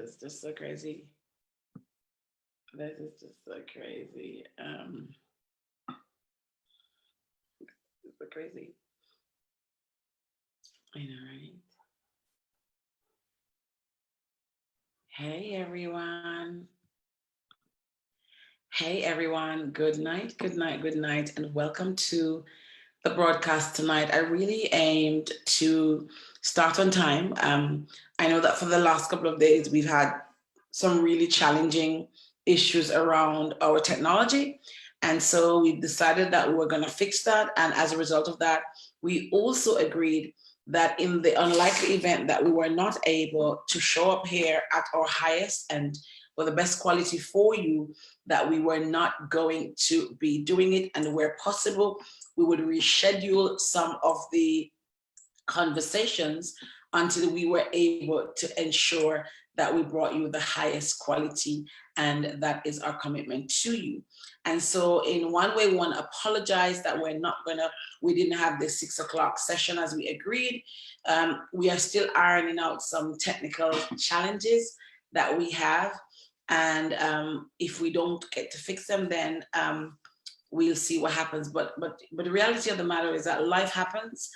is just so crazy. This is just so crazy. It's so crazy. I know, right? Hey everyone. Hey everyone. Good night, good night, good night, and welcome to the broadcast tonight. I really aimed to start on time. I know that for the last couple of days we've had some really challenging issues around our technology. And so we decided that we were going to fix that. And as a result of that, we also agreed that in the unlikely event that we were not able to show up here at our highest and with the best quality for you, that we were not going to be doing it. And where possible, we would reschedule some of the conversations until we were able to ensure that we brought you the highest quality, and that is our commitment to you. And so in one way, we want to apologize that we didn't have the 6 o'clock session as we agreed. We are still ironing out some technical challenges that we have. And if we don't get to fix them, then we'll see what happens. But the reality of the matter is that life happens,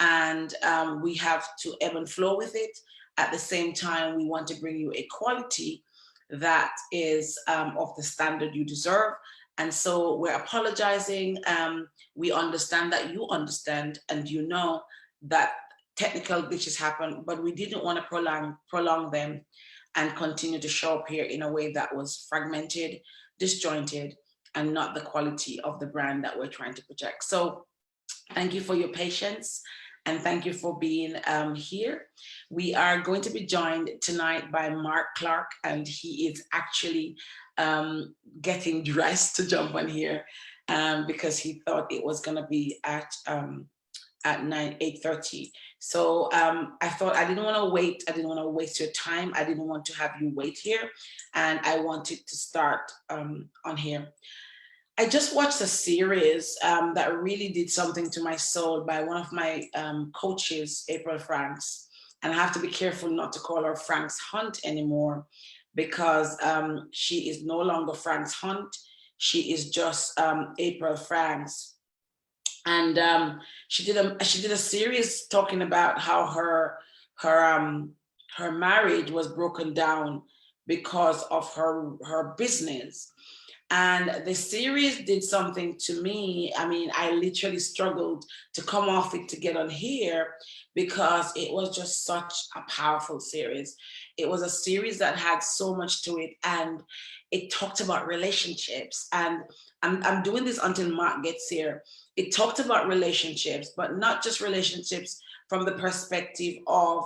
and we have to ebb and flow with it. At the same time, we want to bring you a quality that is of the standard you deserve. And so we're apologizing. We understand that you understand, and you know that technical glitches happen, but we didn't want to prolong them and continue to show up here in a way that was fragmented, disjointed, and not the quality of the brand that we're trying to project. So thank you for your patience, and thank you for being here. We are going to be joined tonight by Mark Clarke, and he is actually getting dressed to jump on here because he thought it was going to be at 8:30. So I thought I didn't want to wait. I didn't want to waste your time. I didn't want to have you wait here. And I wanted to start on here. I just watched a series that really did something to my soul by one of my coaches, April Franks. And I have to be careful not to call her Franks Hunt anymore, because she is no longer Franks Hunt. She is just April Franks. And she did a series talking about how her marriage was broken down because of her business. And the series did something to me. I mean, I literally struggled to come off it to get on here because it was just such a powerful series. It was a series that had so much to it, and it talked about relationships. And I'm doing this until Mark gets here. It talked about relationships, but not just relationships from the perspective of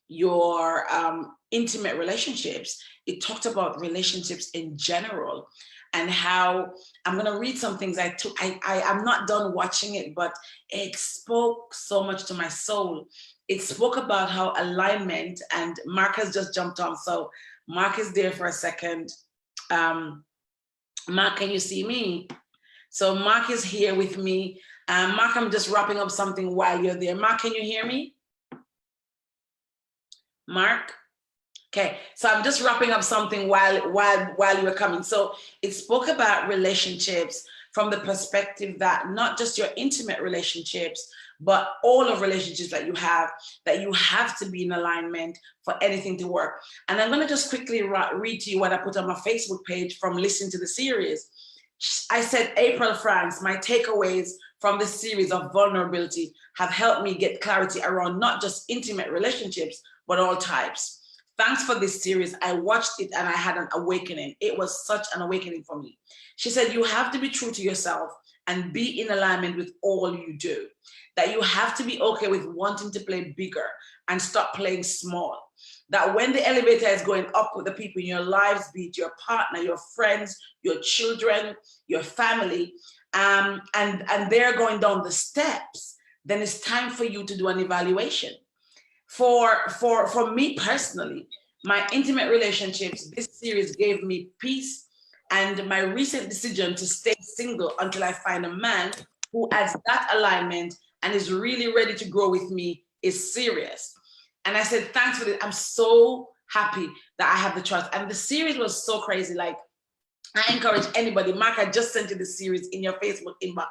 your intimate relationships. It talked about relationships in general, and how I'm going to read some things I'm not done watching it, but it spoke so much to my soul. It spoke about how alignment, and Mark has just jumped on. So Mark is there for a second. Mark, can you see me? So Mark is here with me. Mark, I'm just wrapping up something while you're there. Mark, can you hear me? Mark? Okay, so I'm just wrapping up something while you were coming. So it spoke about relationships from the perspective that not just your intimate relationships, but all of relationships that you have to be in alignment for anything to work. And I'm going to just quickly read to you what I put on my Facebook page from listening to the series. I said, April Franks, my takeaways from this series of vulnerability have helped me get clarity around not just intimate relationships, but all types. Thanks for this series. I watched it and I had an awakening. It was such an awakening for me. She said, you have to be true to yourself and be in alignment with all you do. That you have to be okay with wanting to play bigger and stop playing small. That when the elevator is going up with the people in your lives, be it your partner, your friends, your children, your family, and they're going down the steps, then it's time for you to do an evaluation. For me personally, my intimate relationships, this series gave me peace, and my recent decision to stay single until I find a man who has that alignment and is really ready to grow with me is serious. And I said, thanks for this. I'm so happy that I have the trust. And the series was so crazy. Like, I encourage anybody. Mark, I just sent you the series in your Facebook inbox.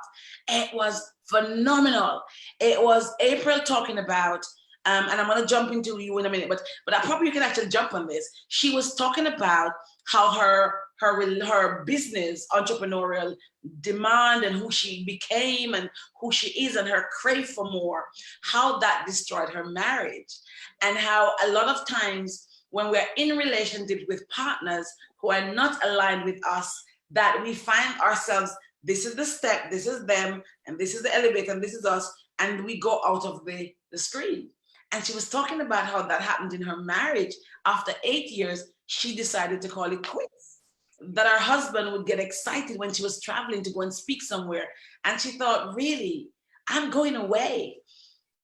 It was phenomenal. It was April talking about, and I'm going to jump into you in a minute, but I probably can actually jump on this. She was talking about how her business entrepreneurial demand and who she became and who she is and her crave for more, how that destroyed her marriage, and how a lot of times when we're in relationships with partners who are not aligned with us, that we find ourselves, this is the step, this is them, and this is the elevator, and this is us, and we go out of the screen. And she was talking about how that happened in her marriage. After 8 years, she decided to call it quits. That her husband would get excited when she was traveling to go and speak somewhere. And she thought, really, I'm going away.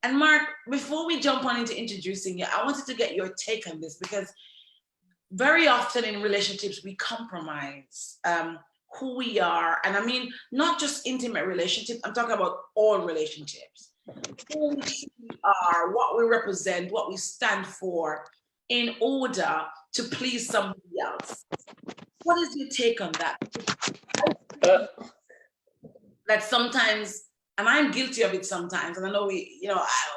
And Mark, before we jump on into introducing you, I wanted to get your take on this, because very often in relationships, we compromise who we are. And I mean, not just intimate relationships, I'm talking about all relationships. Who we are, what we represent, what we stand for, in order to please somebody else. What is your take on that? That sometimes, and I'm guilty of it sometimes, and I know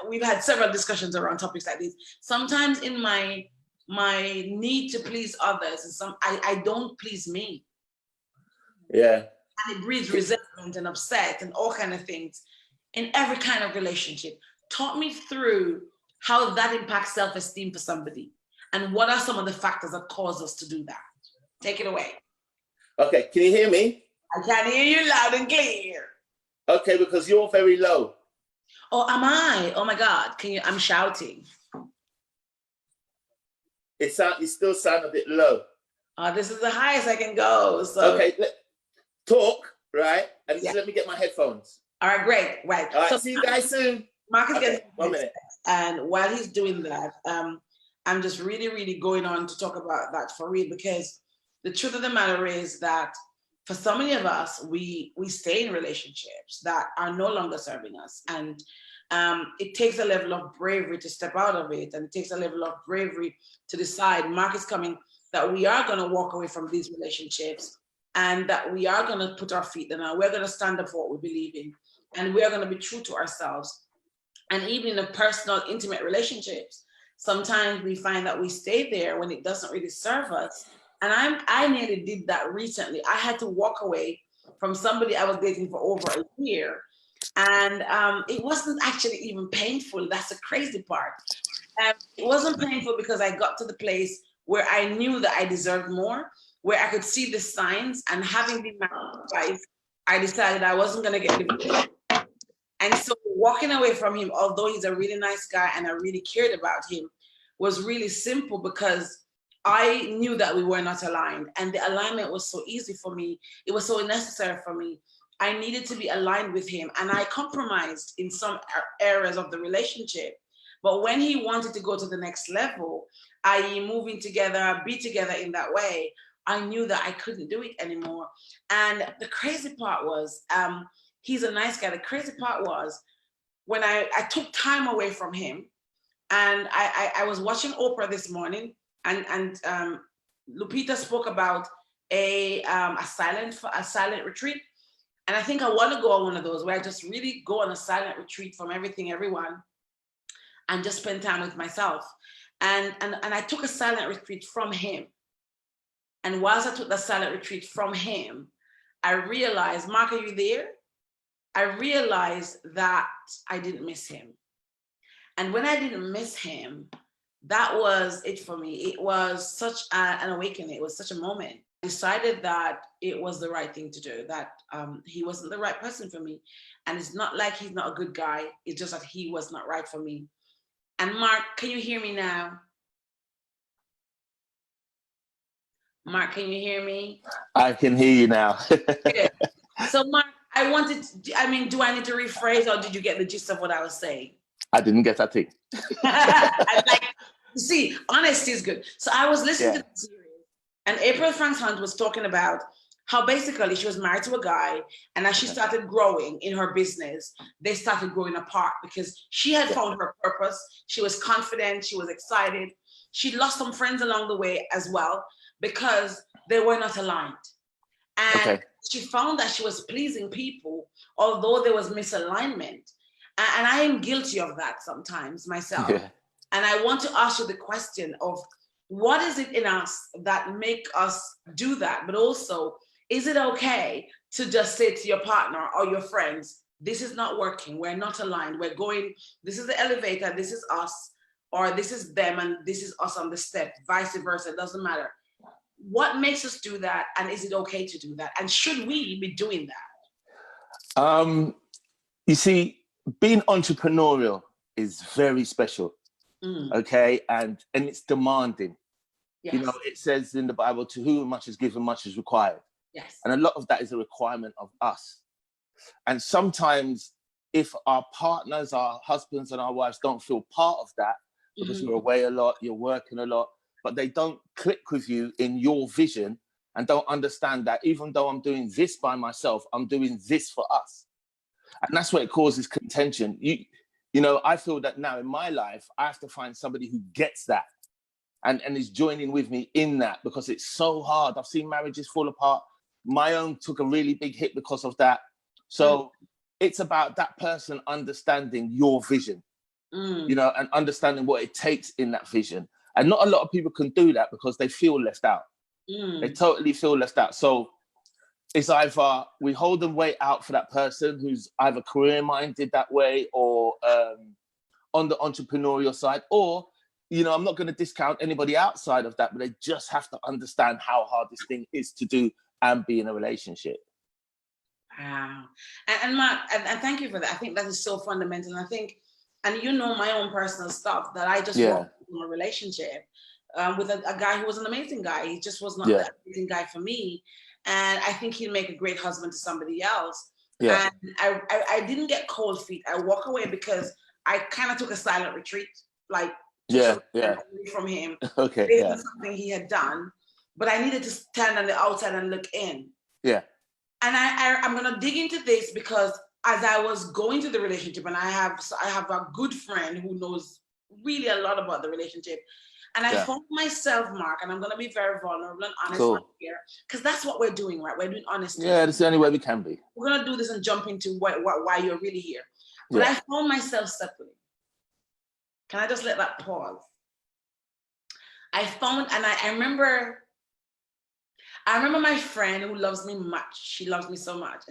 we've had several discussions around topics like this. Sometimes in my need to please others, I don't please me. Yeah. And it breeds resentment and upset and all kind of things in every kind of relationship. Talk me through how that impacts self-esteem for somebody, and what are some of the factors that cause us to do that? Take it away. Okay, can you hear me? I can hear you loud and clear. Okay, because you're very low. Oh, am I? Oh my God, I'm shouting. You still sound a bit low. This is the highest I can go. So okay, talk, right? And just let me get my headphones. All right, great. Right. All right, so see you guys soon. Mark is getting 1 minute. And while he's doing that, I'm just really, really going on to talk about that for real, because the truth of the matter is that for so many of us, we stay in relationships that are no longer serving us. And it takes a level of bravery to step out of it. And it takes a level of bravery to decide, Mark is coming, that we are going to walk away from these relationships, and that we are going to put our feet down. We're going to stand up for what we believe in. And we are going to be true to ourselves. And even in the personal, intimate relationships, sometimes we find that we stay there when it doesn't really serve us. And I nearly did that recently. I had to walk away from somebody I was dating for over a year. And it wasn't actually even painful. That's the crazy part. It wasn't painful because I got to the place where I knew that I deserved more, where I could see the signs. And having been married twice, I decided I wasn't going to get divorced. And so walking away from him, although he's a really nice guy and I really cared about him, was really simple, because I knew that we were not aligned, and the alignment was so easy for me. It was so necessary for me. I needed to be aligned with him, and I compromised in some areas of the relationship. But when he wanted to go to the next level, i.e. moving together, be together in that way, I knew that I couldn't do it anymore. And the crazy part was, he's a nice guy. The crazy part was when I took time away from him, and I was watching Oprah this morning, and Lupita spoke about a silent retreat. And I think I want to go on one of those where I just really go on a silent retreat from everything, everyone, and just spend time with myself. And I took a silent retreat from him. And whilst I took the silent retreat from him, I realized, Mark, are you there? I realized that I didn't miss him. And when I didn't miss him, that was it for me. It was such an awakening. It was such a moment. I decided that it was the right thing to do, that he wasn't the right person for me. And it's not like he's not a good guy. It's just that he was not right for me. And Mark, can you hear me now? Mark, can you hear me? I can hear you now. Good. So Mark, do I need to rephrase, or did you get the gist of what I was saying? I didn't get that thing. See, honesty is good. So I was listening to the series, and April Franks Hunt was talking about how basically she was married to a guy, and as she started growing in her business, they started growing apart because she had found her purpose. She was confident, she was excited, she lost some friends along the way as well because they were not aligned. And she found that she was pleasing people, although there was misalignment. And I am guilty of that sometimes myself. Yeah. And I want to ask you the question of what is it in us that make us do that? But also, is it okay to just say to your partner or your friends, this is not working, we're not aligned, we're going, this is the elevator, this is us, or this is them and this is us on the step, vice versa, it doesn't matter. What makes us do that, and is it okay to do that? And should we be doing that? You see, being entrepreneurial is very special, okay? And it's demanding. Yes. You know, it says in the Bible, to whom much is given, much is required. Yes. And a lot of that is a requirement of us. And sometimes if our partners, our husbands and our wives don't feel part of that, because you're away a lot, you're working a lot, but they don't click with you in your vision and don't understand that even though I'm doing this by myself, I'm doing this for us. And that's what it causes contention. You know, I feel that now in my life, I have to find somebody who gets that and is joining with me in that, because it's so hard. I've seen marriages fall apart. My own took a really big hit because of that. So it's about that person understanding your vision, you know, and understanding what it takes in that vision. And not a lot of people can do that because they feel left out. They totally feel left out. So it's either we hold them way out for that person who's either career-minded that way or on the entrepreneurial side, or, you know, I'm not going to discount anybody outside of that, but they just have to understand how hard this thing is to do and be in a relationship. Wow. And Mark, and thank you for that. I think that is so fundamental. And I think, and you know my own personal stuff, that I just walked from a relationship with a guy who was an amazing guy. He just was not the amazing guy for me. And I think he'd make a great husband to somebody else. Yeah. And I didn't get cold feet. I walk away because I kind of took a silent retreat, like away from him. Based on something he had done. But I needed to stand on the outside and look in. Yeah. And I'm gonna dig into this because as I was going through the relationship, and I have a good friend who knows really a lot about the relationship. And I found myself, Mark, and I'm going to be very vulnerable and honest here, because that's what we're doing, right? We're doing honesty. Yeah, that's the only way we can be. We're going to do this and jump into why you're really here. But I found myself settling. Can I just let that pause? I found, and I remember my friend who loves me much. She loves me so much.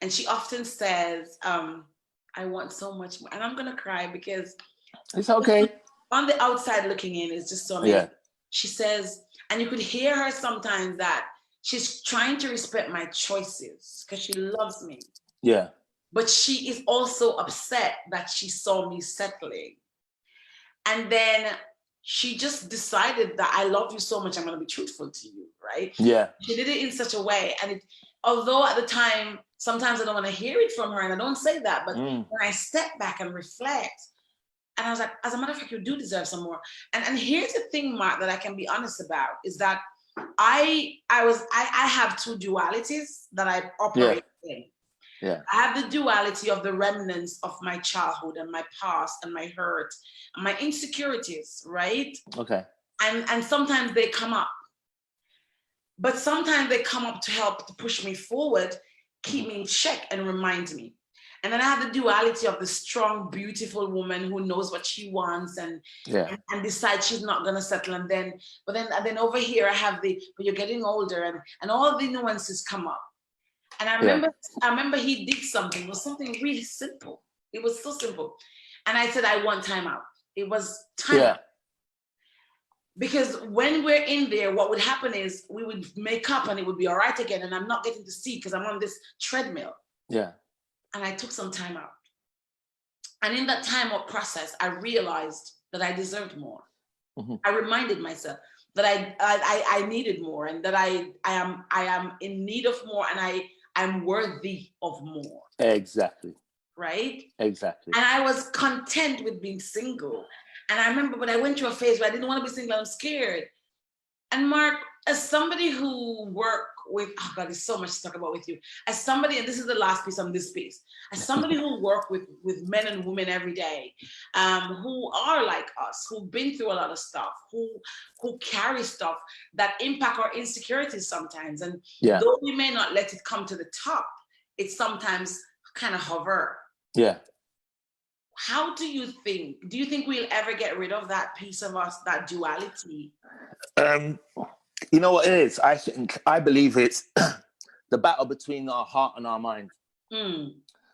And she often says, I want so much more. And I'm going to cry because it's okay. On the outside looking in is just so amazing. Yeah. She says, and you could hear her sometimes that she's trying to respect my choices because she loves me. Yeah. But she is also upset that she saw me settling. And then she just decided that I love you so much, I'm going to be truthful to you, right? Yeah. She did it in such a way. And although at the time, sometimes I don't want to hear it from her, and I don't say that, but when I step back and reflect, and I was like, as a matter of fact, you do deserve some more. And here's the thing, Mark, that I can be honest about, is that I have two dualities that I operate in. Yeah. I have the duality of the remnants of my childhood and my past and my hurt and my insecurities, right? Okay. And sometimes they come up. But sometimes they come up to help to push me forward, keep me in check and remind me. And then I have the duality of the strong, beautiful woman who knows what she wants and decides she's not going to settle. And then over here I have but you're getting older and all the nuances come up. And I remember he did something. It was something really simple. It was so simple. And I said, I want time out. It was time out. Because when we're in there, what would happen is we would make up and it would be all right again. And I'm not getting to see because I'm on this treadmill. Yeah. And I took some time out. And in that time out process, I realized that I deserved more. Mm-hmm. I reminded myself that I needed more and that I am in need of more and I'm worthy of more. Exactly. Right? Exactly. And I was content with being single. And I remember when I went through a phase where I didn't want to be single, I'm scared. And Mark, as somebody who worked with, oh God, there's so much to talk about with you. As somebody, and this is the last piece on this piece, as somebody who work with men and women every day, who are like us, who've been through a lot of stuff, who carry stuff that impact our insecurities sometimes. And though we may not let it come to the top, it sometimes kind of hover. Yeah. How do you think we'll ever get rid of that piece of us, that duality? You know what it is? I believe it's the battle between our heart and our mind.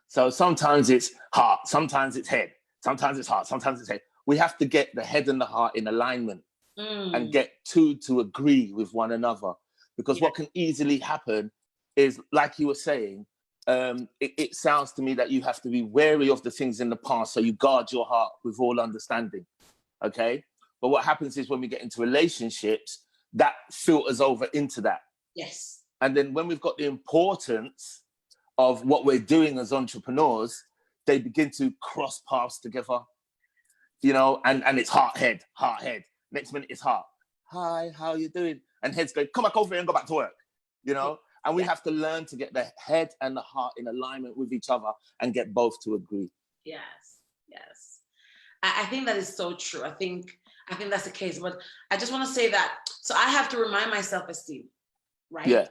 So sometimes it's heart, sometimes it's head, sometimes it's heart, sometimes it's head. We have to get the head and the heart in alignment and get two to agree with one another. Because what can easily happen is, like you were saying, it sounds to me that you have to be wary of the things in the past, so you guard your heart with all understanding, okay? But what happens is when we get into relationships, that filters over into that. Yes. And then when we've got the importance of what we're doing as entrepreneurs, they begin to cross paths together, you know, and it's heart, head. Next minute it's heart. Hi, how are you doing? And head's going, come back over here and go back to work, you know? And we have to learn to get the head and the heart in alignment with each other and get both to agree. Yes. I think that is so true. I think that's the case. But I just want to say that, so I have to remind my self-esteem, right? Yeah.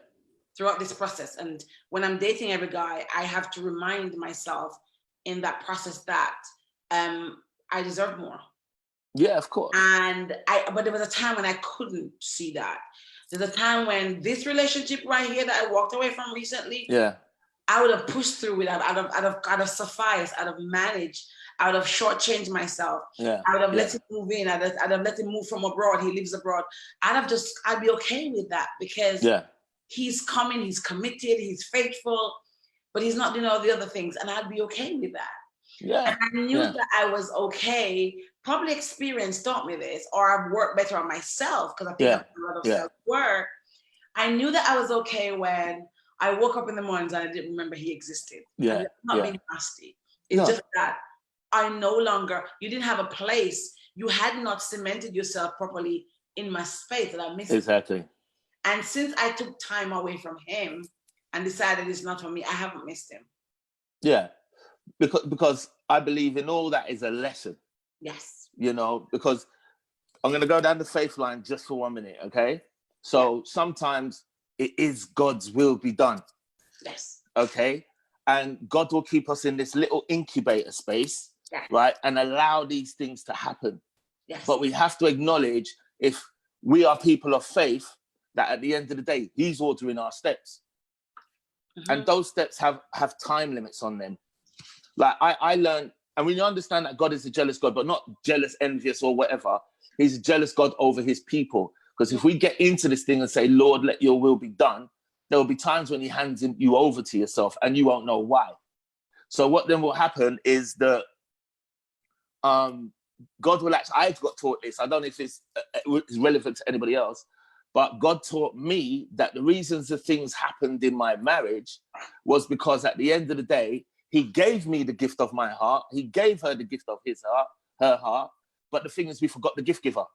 Throughout this process. And when I'm dating every guy, I have to remind myself in that process that I deserve more. Yeah, of course. But there was a time when I couldn't see that. There's a time when this relationship right here that I walked away from recently, I would have pushed through it. I'd have sufficed, I'd have managed, I would have shortchanged myself. I would have let him move in. I'd have let him move from abroad. He lives abroad. I'd be okay with that because he's coming, he's committed, he's faithful, but he's not doing all the other things. And I'd be okay with that. And I knew that I was okay. Probably experience taught me this, or I've worked better on myself because I think I've done a lot of self-work. I knew that I was okay when I woke up in the mornings and I didn't remember he existed. And it's not being nasty. It's just that I no longer, you didn't have a place. You had not cemented yourself properly in my space that I missed. Exactly. And since I took time away from him and decided it's not for me, I haven't missed him. Yeah. Because I believe in all that is a lesson. Yes. You know, because I'm going to go down the faith line just for 1 minute, okay? So sometimes it is God's will be done. Yes. Okay? And God will keep us in this little incubator space, right? And allow these things to happen. Yes. But we have to acknowledge, if we are people of faith, that at the end of the day, he's ordering our steps. And those steps have time limits on them. Like I learned, and we understand that God is a jealous God, but not jealous, envious, or whatever. He's a jealous God over his people. Because if we get into this thing and say, Lord, let your will be done, there will be times when he hands you over to yourself and you won't know why. So what then will happen is that God will actually, I've got taught this, I don't know if it's relevant to anybody else, but God taught me that the reasons the things happened in my marriage was because at the end of the day, he gave me the gift of my heart. He gave her the gift of his heart, her heart. But the thing is, we forgot the gift giver.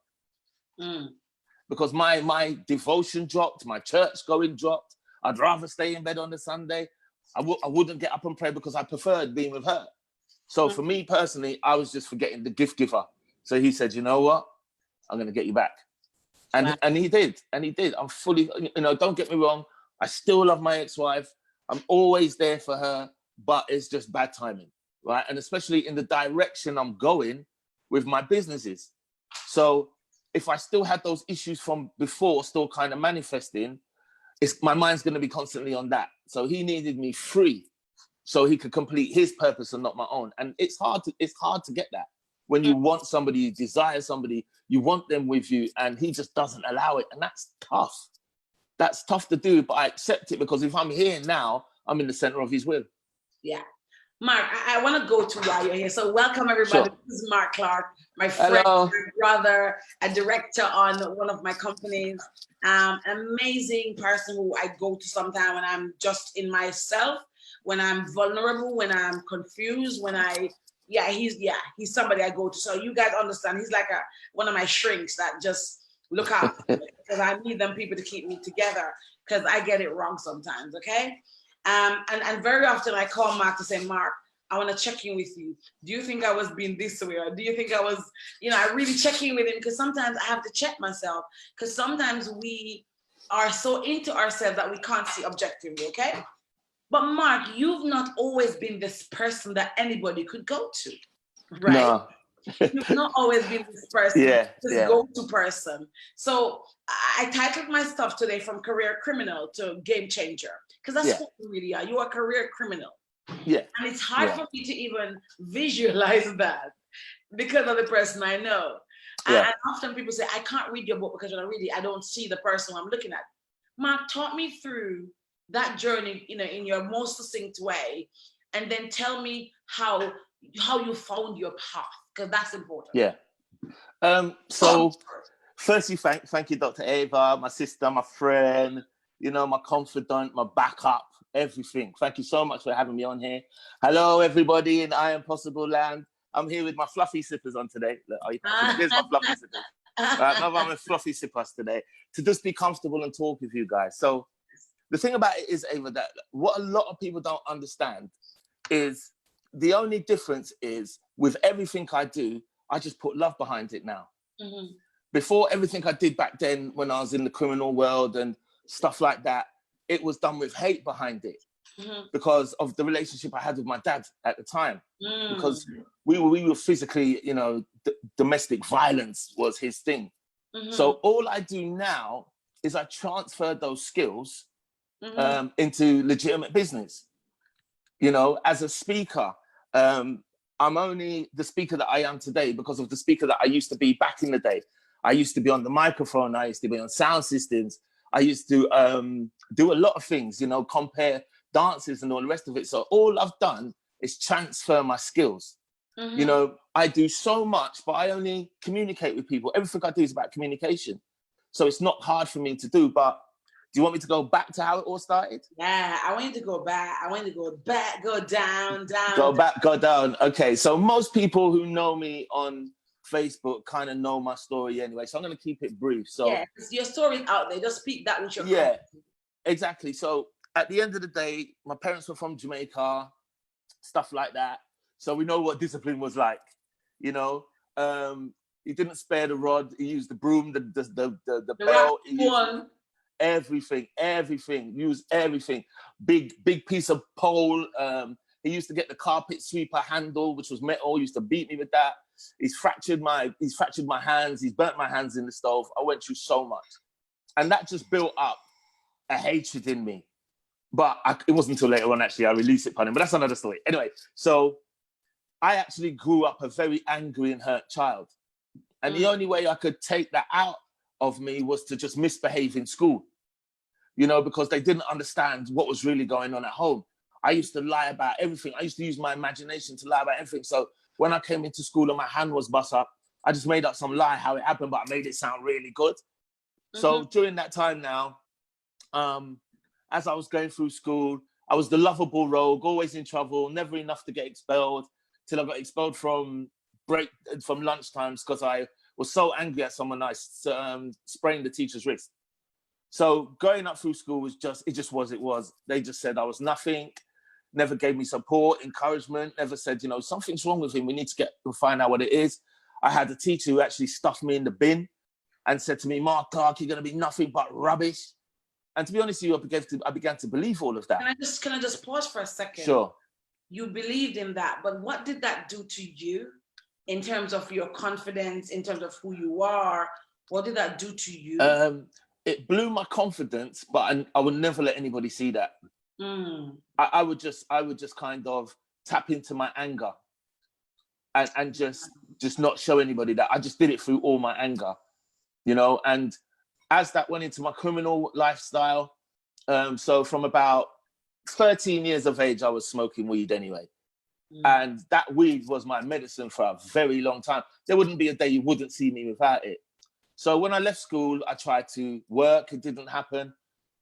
Because my devotion dropped, my church going dropped. I'd rather stay in bed on the Sunday. I wouldn't get up and pray because I preferred being with her. So for me personally, I was just forgetting the gift giver. So he said, you know what? I'm going to get you back. And he did. And he did. I'm fully, don't get me wrong. I still love my ex-wife. I'm always there for her, but it's just bad timing, right? And especially in the direction I'm going with my businesses. So if I still had those issues from before still kind of manifesting, my mind's going to be constantly on that. So he needed me free so he could complete his purpose and not my own. And it's hard to get that. When you want somebody, you desire somebody, you want them with you, and he just doesn't allow it. And that's tough. That's tough to do, but I accept it because if I'm here now, I'm in the center of his will. Yeah. Mark, I want to go to why you're here. So welcome, everybody. Sure. This is Mark Clarke, my friend, my brother, a director on one of my companies. Amazing person who I go to sometime when I'm just in myself, when I'm vulnerable, when I'm confused, when he's somebody I go to. So you guys understand, he's like one of my shrinks that just look after me, because I need them people to keep me together, because I get it wrong sometimes, okay? And very often I call Mark to say, Mark, I want to check in with you. Do you think I was being this way? Or do you think I was, I really check in with him, because sometimes I have to check myself, because sometimes we are so into ourselves that we can't see objectively, okay? But Mark, you've not always been this person that anybody could go to, right? No. You've not always been this person, this go-to person. So I titled my stuff today from career criminal to game changer, because that's what you really are. You are a career criminal. Yeah. And it's hard for me to even visualize that because of the person I know. And often people say, I can't read your book because when I read it, I don't see the person I'm looking at. Mark, talk me through that journey, in your most succinct way, and then tell me how you found your path, because that's important. Yeah. So firstly, thank you, Dr. Ava, my sister, my friend, my confidant, my backup, everything. Thank you so much for having me on here. Hello, everybody in I Am Possible Land. I'm here with my fluffy sippers on today. Look, there's my fluffy sippers. I'm with fluffy sippers today to just be comfortable and talk with you guys. So the thing about it is, Ava, that what a lot of people don't understand is the only difference is with everything I do, I just put love behind it now. Mm-hmm. Before, everything I did back then when I was in the criminal world and stuff like that, it was done with hate behind it, because of the relationship I had with my dad at the time. Because we were physically, domestic violence was his thing. So all I do now is I transfer those skills into legitimate business. As a speaker, I'm only the speaker that I am today because of the speaker that I used to be back in the day. I used to be on the microphone. I used to be on sound systems. I used to do a lot of things, compare dances and all the rest of it. So all I've done is transfer my skills. I do so much, but I only communicate with people. Everything I do is about communication. So it's not hard for me to do, but do you want me to go back to how it all started? Yeah, I want you to go back. I want you to go back, go down. Go back, go down. Okay, so most people who know me on Facebook kind of know my story anyway, so I'm going to keep it brief. So yeah, your story's out there. Just speak that with your exactly. So at the end of the day, my parents were from Jamaica, stuff like that. So we know what discipline was like. He didn't spare the rod. He used the broom, the bell. Everything, use everything. Big piece of pole. He used to get the carpet sweeper handle, which was metal. He used to beat me with that. He's fractured my hands. He's burnt my hands in the stove. I went through so much. And that just built up a hatred in me. But it wasn't until later on, actually, I released it upon him. But that's another story. Anyway, so I actually grew up a very angry and hurt child. And the only way I could take that out of me was to just misbehave in school, because they didn't understand what was really going on at home. I used to lie about everything. I used to use my imagination to lie about everything. So when I came into school and my hand was bust up, I just made up some lie how it happened, but I made it sound really good. So during that time now, as I was going through school, I was the lovable rogue, always in trouble, never enough to get expelled, till I got expelled from lunchtimes because I was so angry at someone I sprained the teacher's wrist. So going up through school was just was. They just said I was nothing, never gave me support, encouragement, never said, something's wrong with him. We need to find out what it is. I had a teacher who actually stuffed me in the bin and said to me, Mark Clarke, you're going to be nothing but rubbish. And to be honest with you, I began to believe all of that. Can I just pause for a second? Sure. You believed in that, but what did that do to you in terms of your confidence, in terms of who you are? What did that do to you? It blew my confidence, but I would never let anybody see that. I would just kind of tap into my anger and just not show anybody that. I just did it through all my anger, and as that went into my criminal lifestyle, so from about 13 years of age, I was smoking weed anyway. And that weed was my medicine for a very long time. There wouldn't be a day you wouldn't see me without it. So when I left school, I tried to work. It didn't happen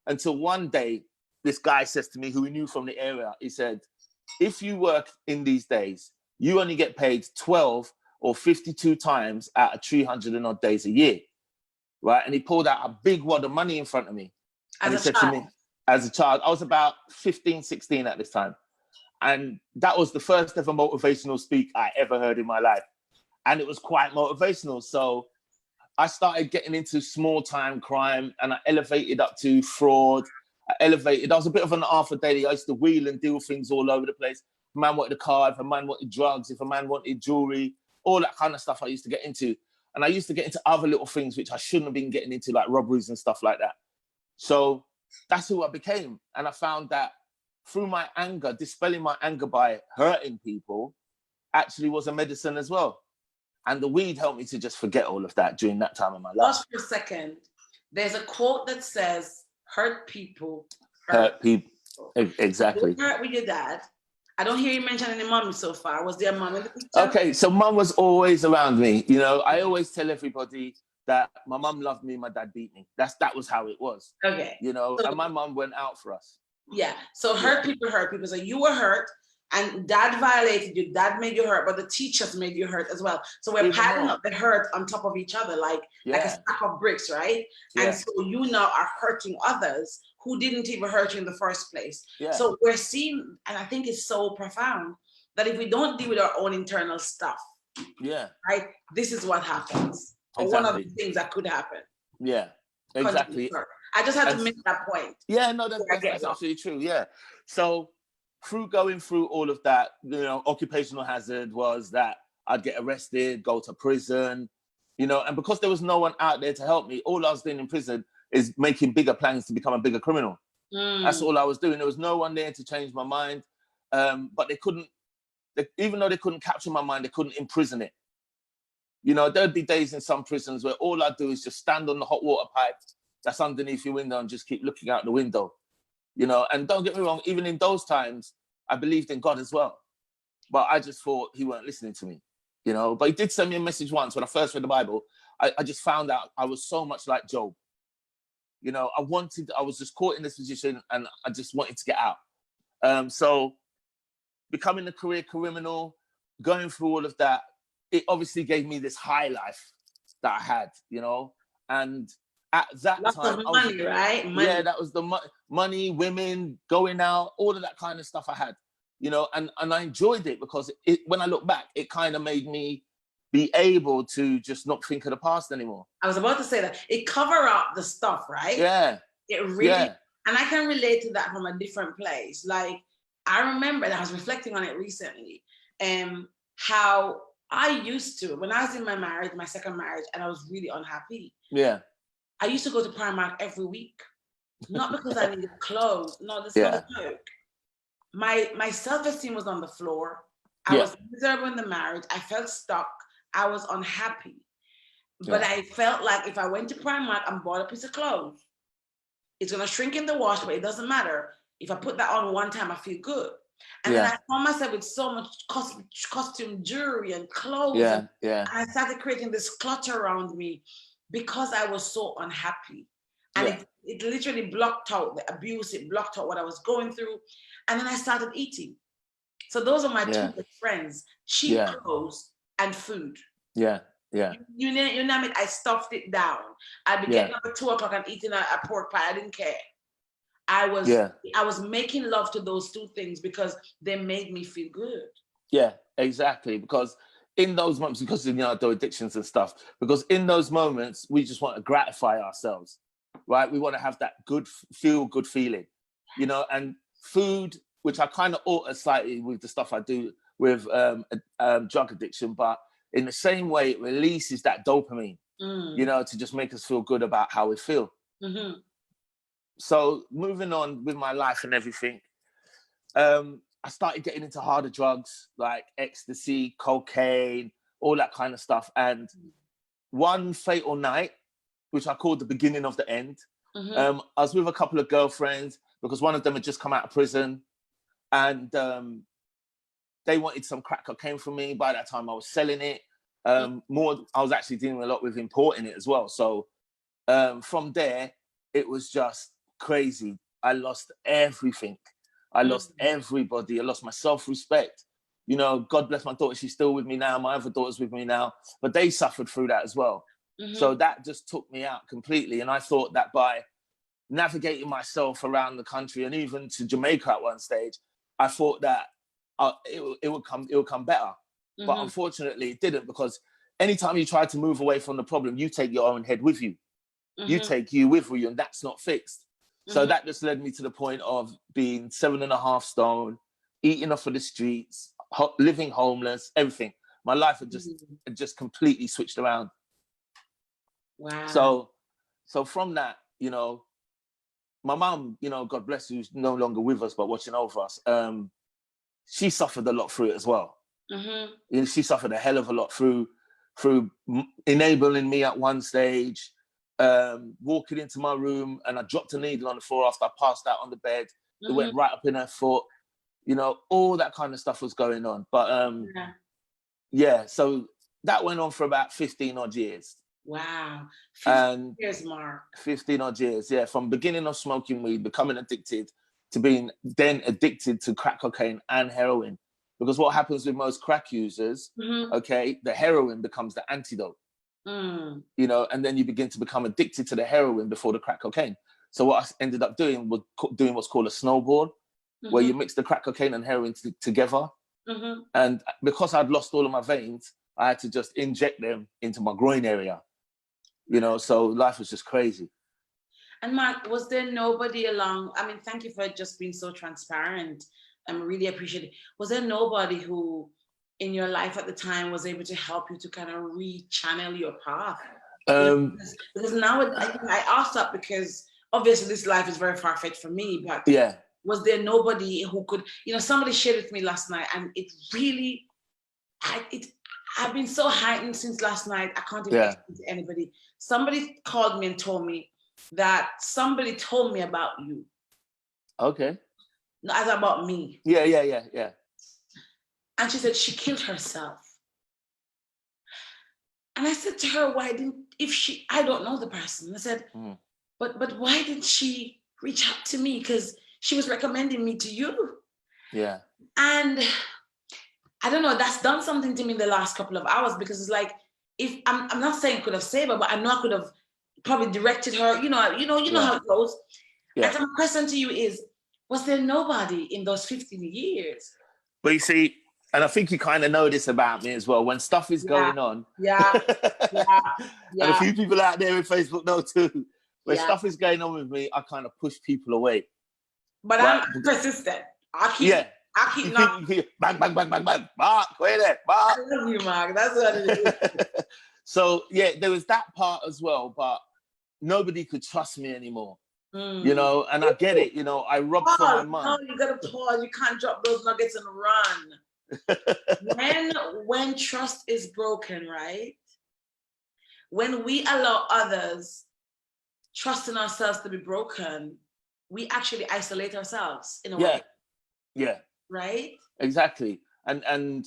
until one day, this guy says to me, who he knew from the area, he said, if you work in these days, you only get paid 12 or 52 times out of 300 and odd days a year. right? And he pulled out a big wad of money in front of me. And he As a said to child. me, as a child, I was about 15, 16 at this time. And that was the first ever motivational speak I ever heard in my life. And it was quite motivational. So I started getting into small time crime, and I elevated up to fraud. I was a bit of an Arthur Daly. I used to wheel and deal things all over the place. If a man wanted a car, if a man wanted drugs, if a man wanted jewelry, all that kind of stuff I used to get into. And I used to get into other little things which I shouldn't have been getting into, like robberies and stuff like that. So that's who I became. And I found that through my anger, dispelling my anger by hurting people actually was a medicine as well. And the weed helped me to just forget all of that during that time in my life. Just for a second, there's a quote that says, hurt people. Hurt people. Exactly. You hurt with your dad. I don't hear you mention any mommy so far. Was there a mom in the picture? Okay, so mum was always around me. You know, I always tell everybody that my mum loved me, my dad beat me. That was how it was. Okay. You know, so, and my mum went out for us. Yeah. So hurt people. So you were hurt, and dad violated you. Dad made you hurt, but the teachers made you hurt as well. So we're piling up the hurt on top of each other, like a stack of bricks, right? Yeah. And so you now are hurting others who didn't even hurt you in the first place. Yeah. So we're seeing, and I think it's so profound, that if we don't deal with our own internal stuff, right, this is what happens. Exactly. Or one of the things that could happen. Yeah, exactly. I just had to make that point. Yeah, no, that's absolutely true. Yeah. So through going through all of that, you know, occupational hazard was that I'd get arrested, go to prison, you know, and because there was no one out there to help me, all I was doing in prison is making bigger plans to become a bigger criminal. That's all I was doing. There was no one there to change my mind. But even though they couldn't capture my mind, they couldn't imprison it. You know, there'd be days in some prisons where all I do is just stand on the hot water pipe that's underneath your window and just keep looking out the window. You know, and don't get me wrong, even in those times, I believed in God as well. But I just thought he weren't listening to me, you know. But he did send me a message once when I first read the Bible. I just found out I was so much like Job. You know, I was just caught in this position and I just wanted to get out. So becoming a career criminal, going through all of that, it obviously gave me this high life that I had, you know. And at that time, money, right? Money. Yeah, that was the money, women, going out, all of that kind of stuff I had, you know, and I enjoyed it because when I look back, it kind of made me be able to just not think of the past anymore. I was about to say that it cover up the stuff, right? Yeah. It really, and I can relate to that from a different place. Like I remember, and I was reflecting on it recently, how I used to, when I was in my marriage, my second marriage, and I was really unhappy. Yeah. I used to go to Primark every week, not because I needed clothes. No, this is not a joke. My self-esteem was on the floor. I was miserable in the marriage. I felt stuck. I was unhappy. But I felt like if I went to Primark and bought a piece of clothes, it's going to shrink in the wash, but it doesn't matter. If I put that on one time, I feel good. And then I found myself with so much costume jewelry and clothes. And I started creating this clutter around me because I was so unhappy. And it literally blocked out the abuse. It blocked out what I was going through. And then I started eating. So those are my two best friends, cheap clothes and food. Yeah. You name it, I stuffed it down. I'd be getting up at 2:00 and eating a pork pie. I didn't care. I was making love to those two things because they made me feel good. Yeah, exactly. Because in those moments, because you know, the addictions and stuff, because in those moments, we just want to gratify ourselves, right? We want to have that good feeling, you know, and food, which I kind of alter slightly with the stuff I do with drug addiction, but in the same way, it releases that dopamine, you know, to just make us feel good about how we feel. Mm-hmm. So moving on with my life and everything, I started getting into harder drugs like ecstasy, cocaine, all that kind of stuff. And one fatal night, which I called the beginning of the end, I was with a couple of girlfriends because one of them had just come out of prison, and they wanted some crack cocaine from me. By that time, I was selling it. I was actually dealing a lot with importing it as well. So from there, it was just crazy. I lost everything. I lost everybody. I lost my self-respect. You know, God bless my daughter. She's still with me now. My other daughter's with me now. But they suffered through that as well. So that just took me out completely. And I thought that by navigating myself around the country and even to Jamaica at one stage, I thought that it would come better. But unfortunately, it didn't, because anytime you try to move away from the problem, you take your own head with you. You take you with you, and that's not fixed. So that just led me to the point of being 7.5 stone, eating off of the streets, living homeless, everything. My life had just completely switched around. Wow. So from that, you know, my mum, you know, God bless her, who's no longer with us but watching over us, she suffered a lot through it as well. You know, she suffered a hell of a lot through enabling me at one stage, walking into my room and I dropped a needle on the floor after I passed out on the bed. It went right up in her foot. You know, all that kind of stuff was going on. But yeah, so that went on for about 15 odd years. Wow. 15 years, Mark. 15 odd years, yeah. From beginning of smoking weed, becoming addicted, to being then addicted to crack cocaine and heroin. Because what happens with most crack users, okay, the heroin becomes the antidote. You know, and then you begin to become addicted to the heroin before the crack cocaine. So what I ended up doing was doing what's called a snowboard, where you mix the crack cocaine and heroin together. And because I'd lost all of my veins, I had to just inject them into my groin area. You know, so life was just crazy. And Mark, was there nobody along? I mean, thank you for just being so transparent. I really appreciate it. Was there nobody who in your life at the time was able to help you to kind of re-channel your path? Because now I asked that because obviously this life is very far-fetched for me, but was there nobody who could, you know, somebody shared with me last night and it really, I've been so heightened since last night. I can't even explain to anybody. Somebody called me and told me that somebody told me about you. Okay. No, as about me. Yeah. And she said she killed herself. And I said to her, I don't know the person. I said, but why didn't she reach out to me? Because she was recommending me to you. Yeah. And I don't know, that's done something to me in the last couple of hours, because it's like, if I'm not saying I could have saved her, but I know I could have probably directed her, you know how it goes. Yeah. And so my question to you is, was there nobody in those 15 years? But you see, and I think you kind of know this about me as well, when stuff is going on. Yeah. And a few people out there in Facebook know too. When stuff is going on with me, I kind of push people away. But right? I'm persistent. I keep knocking. Bang, bang, bang, bang, bang. Mark, wait there, Mark. I love you, Mark. That's what it is. So, yeah, there was that part as well, but nobody could trust me anymore. You know, and I get it, you know, I robbed from my mum. No, you gotta pause. You can't drop those nuggets and run. When trust is broken, right? When we allow others trust in ourselves to be broken, we actually isolate ourselves in a way. Yeah. Right? Exactly. And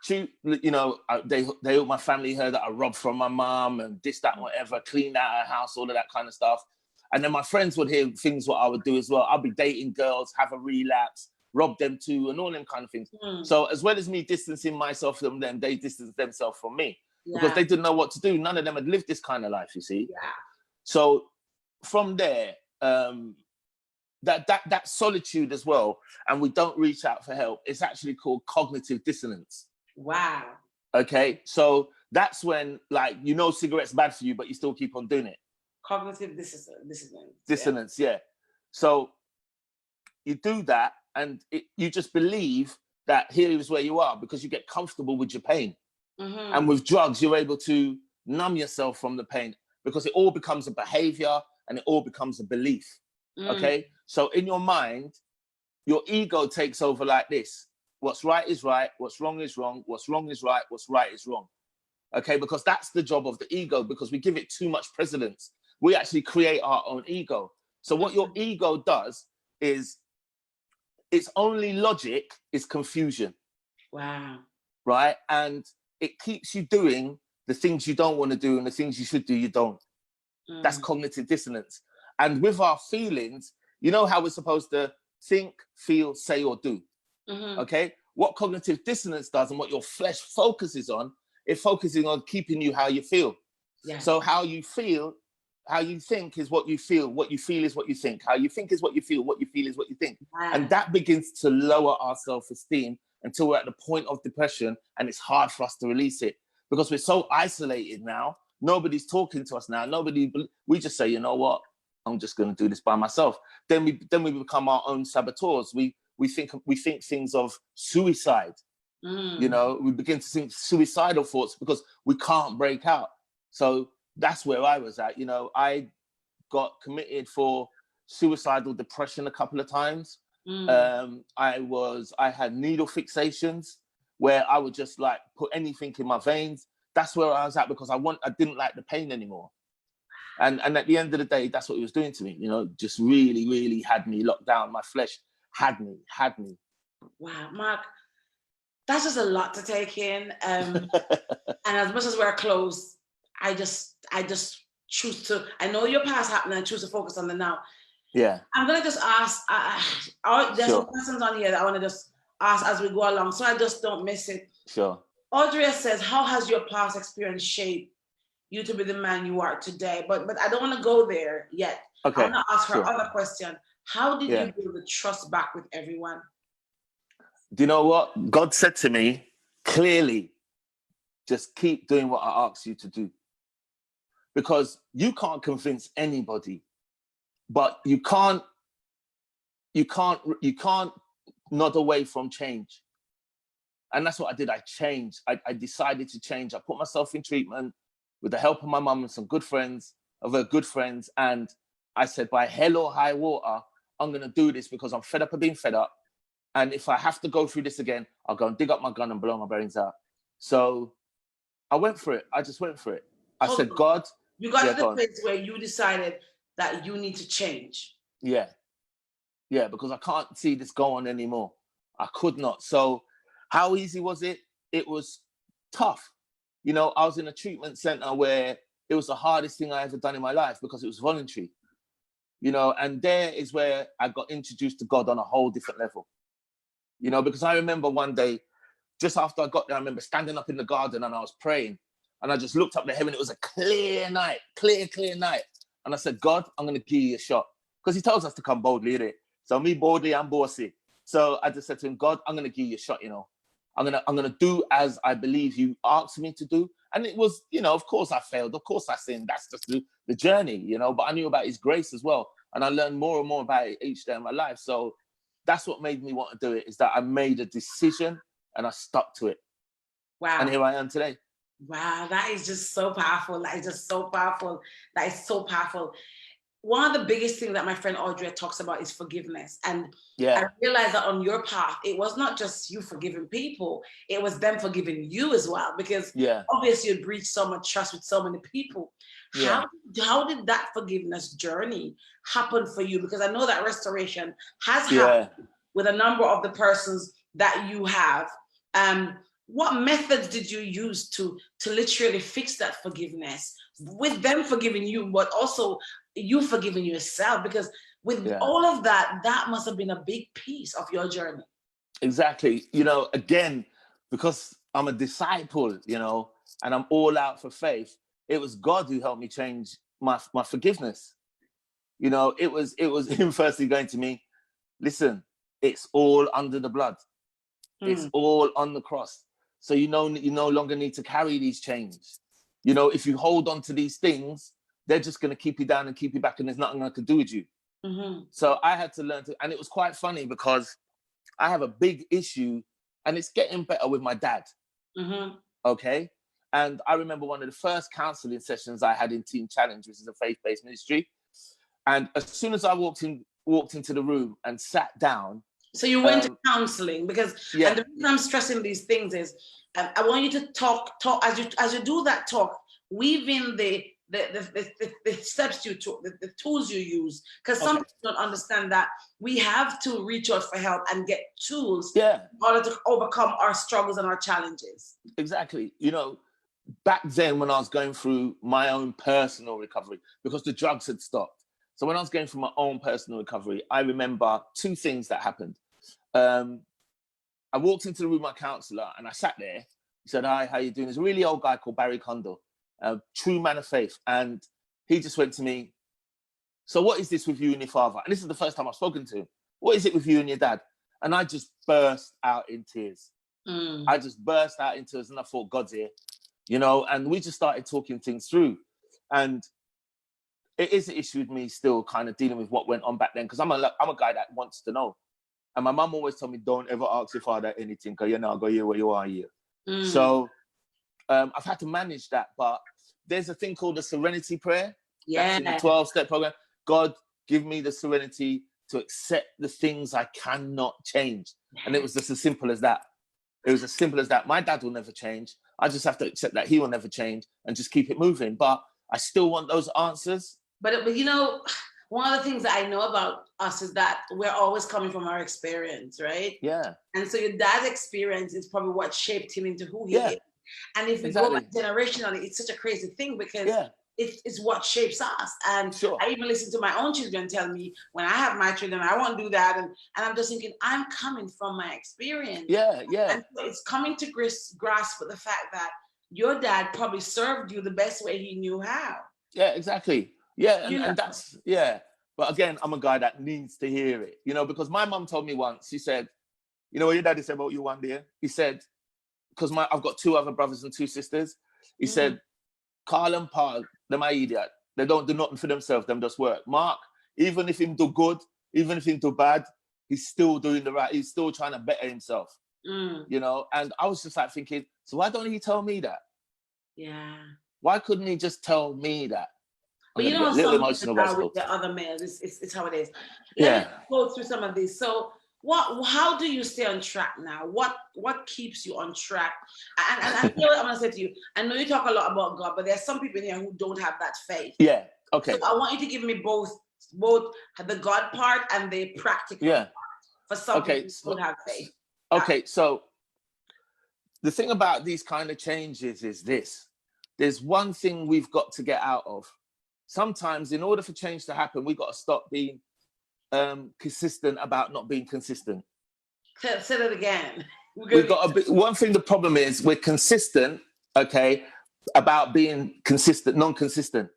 she, you know, all my family heard that I robbed from my mum and this, that, whatever, cleaned out her house, all of that kind of stuff. And then my friends would hear things what I would do as well. I'll be dating girls, have a relapse, rob them too, and all them kind of things. So as well as me distancing myself from them, they distanced themselves from me because they didn't know what to do. None of them had lived this kind of life, you see. Yeah. So from there, that solitude as well, and we don't reach out for help, it's actually called cognitive dissonance. Wow. Okay, so that's when, like, you know cigarettes bad for you, but you still keep on doing it. Cognitive dissonance, yeah. So you do that, and you just believe that here is where you are because you get comfortable with your pain. And with drugs, you're able to numb yourself from the pain because it all becomes a behavior and it all becomes a belief. Okay, so in your mind, your ego takes over like this: what's right is right, what's wrong is wrong, what's wrong is right, what's right is wrong. Okay, because that's the job of the ego, because we give it too much precedence. We actually create our own ego. So what your ego does is its only logic is confusion. Wow. Right? And it keeps you doing the things you don't want to do and the things you should do, you don't. That's cognitive dissonance. And with our feelings, you know how we're supposed to think, feel, say, or do. Okay? What cognitive dissonance does and what your flesh focuses on, it focuses on keeping you how you feel. Yeah. So how you feel, how you think is what you feel is what you think, how you think is what you feel is what you think. Yeah. And that begins to lower our self-esteem until we're at the point of depression, and it's hard for us to release it because we're so isolated now. Nobody's talking to us now. We just say, you know what, I'm just going to do this by myself. Then we become our own saboteurs. We think things of suicide. You know, we begin to think suicidal thoughts because we can't break out. So that's where I was at. You know, I got committed for suicidal depression a couple of times. I had needle fixations where I would just like put anything in my veins. That's where I was at because I didn't like the pain anymore. And at the end of the day, that's what he was doing to me. You know, just really, really had me locked down. My flesh had me. Wow, Mark, that's just a lot to take in. And as much as we're close, I just choose to, I know your past happened and I choose to focus on the now. Yeah. I'm going to just ask, there's some questions on here that I want to just ask as we go along, so I just don't miss it. Sure. Audrey says, how has your past experience shaped you to be the man you are today? But I don't want to go there yet. Okay. I want to ask her other question. How did Yeah. you build the trust back with everyone? Do you know what? God said to me clearly, just keep doing what I asked you to do. Because you can't convince anybody, but you can't nod away from change. And that's what I did. I changed. I decided to change. I put myself in treatment with the help of my mum and some good friends, of her good friends. And I said, by hell or high water, I'm going to do this because I'm fed up of being fed up. And if I have to go through this again, I'll go and dig up my gun and blow my brains out. So I went for it. I just went for it. I said, God. You got to the place where you decided that you need to change. Yeah. Yeah, because I can't see this go on anymore. I could not. So how easy was it? It was tough. You know, I was in a treatment center where it was the hardest thing I ever done in my life because it was voluntary. You know, and there is where I got introduced to God on a whole different level. You know, because I remember one day, just after I got there, I remember standing up in the garden and I was praying. And I just looked up to heaven. It was a clear night, clear night. And I said, God, I'm going to give you a shot. Because he tells us to come boldly, innit? So me boldly, I'm bossy. So I just said to him, God, I'm going to give you a shot, you know. I'm gonna do as I believe you asked me to do. And it was, you know, of course I failed. Of course I sinned. That's just the journey, you know. But I knew about his grace as well. And I learned more and more about it each day of my life. So that's what made me want to do it, is that I made a decision and I stuck to it. Wow. And here I am today. Wow, that is just so powerful. That is just so powerful. That is so powerful. One of the biggest things that my friend Audrey talks about is forgiveness. And I realized that on your path, it was not just you forgiving people, it was them forgiving you as well. Because obviously you'd breached so much trust with so many people. How did that forgiveness journey happen for you? Because I know that restoration has happened with a number of the persons that you have. What methods did you use to literally fix that forgiveness, with them forgiving you, but also you forgiving yourself? Because with all of that, that must have been a big piece of your journey. Exactly. You know, again, because I'm a disciple, you know, and I'm all out for faith, it was God who helped me change my forgiveness. You know, it was him firstly going to me, listen, it's all under the blood. It's all on the cross. So you no longer need to carry these chains. You know, if you hold on to these things, they're just going to keep you down and keep you back, and there's nothing I could do with you. So I had to learn to, and it was quite funny because I have a big issue, and it's getting better with my dad. Okay. And I remember one of the first counseling sessions I had in Teen Challenge, which is a faith-based ministry. And as soon as I walked into the room and sat down. So you went to counseling because, and the reason I'm stressing these things is, I want you to talk as you do that talk, weave in the steps you took, the tools you use, because some people don't understand that we have to reach out for help and get tools in order to overcome our struggles and our challenges. Exactly. You know, back then when I was going through my own personal recovery, because the drugs had stopped. So when I was going through my own personal recovery, I remember two things that happened. I walked into the room with my counselor and I sat there. He said, hi, how you doing? There's a really old guy called Barry Condell. a true man of faith. And he just went to me, so what is this with you and your father? And this is the first time I've spoken to him. What is it with you and your dad? And I just burst out in tears. I just burst out in tears, and I thought, God's here, you know, and we just started talking things through. And it is an issue with me still kind of dealing with what went on back then, because I'm a guy that wants to know. And my mum always told me, don't ever ask your father anything, because you're not going here where you are here. So I've had to manage that. But there's a thing called the serenity prayer. That's in the 12-step program. God, give me the serenity to accept the things I cannot change. And it was just as simple as that. It was as simple as that. My dad will never change. I just have to accept that he will never change and just keep it moving. But I still want those answers. But you know, one of the things that I know about us is that we're always coming from our experience, right? Yeah. And so your dad's experience is probably what shaped him into who he is. And if we go back generationally, it's such a crazy thing, because it's what shapes us. And I even listen to my own children tell me, when I have my children, I won't do that. And I'm just thinking, I'm coming from my experience. And so it's coming to grasp with the fact that your dad probably served you the best way he knew how. Yeah, exactly. Yeah, and that's, But again, I'm a guy that needs to hear it, you know, because my mum told me once, she said, you know what your daddy said about you one day? He said, because I've got 2 other brothers and 2 sisters. He said, Carl and Paul, them are idiot. They don't do nothing for themselves, them just work. Mark, even if him do good, even if him do bad, he's still doing the right, he's still trying to better himself. You know, and I was just like thinking, so why don't he tell me that? Yeah. Why couldn't he just tell me that? But you know, some with the other males, it's how it is. Let me go through some of these. So how do you stay on track now? What keeps you on track? And I feel I'm gonna say to you, I know you talk a lot about God, but there's some people in here who don't have that faith. Yeah. Okay. So I want you to give me both the God part and the practical part for some people who don't have faith. Okay, so the thing about these kind of changes is this. There's one thing we've got to get out of. Sometimes in order for change to happen, we've got to stop being consistent about not being consistent. Say that again. We've got one thing. The problem is we're consistent, about being consistent, non-consistent.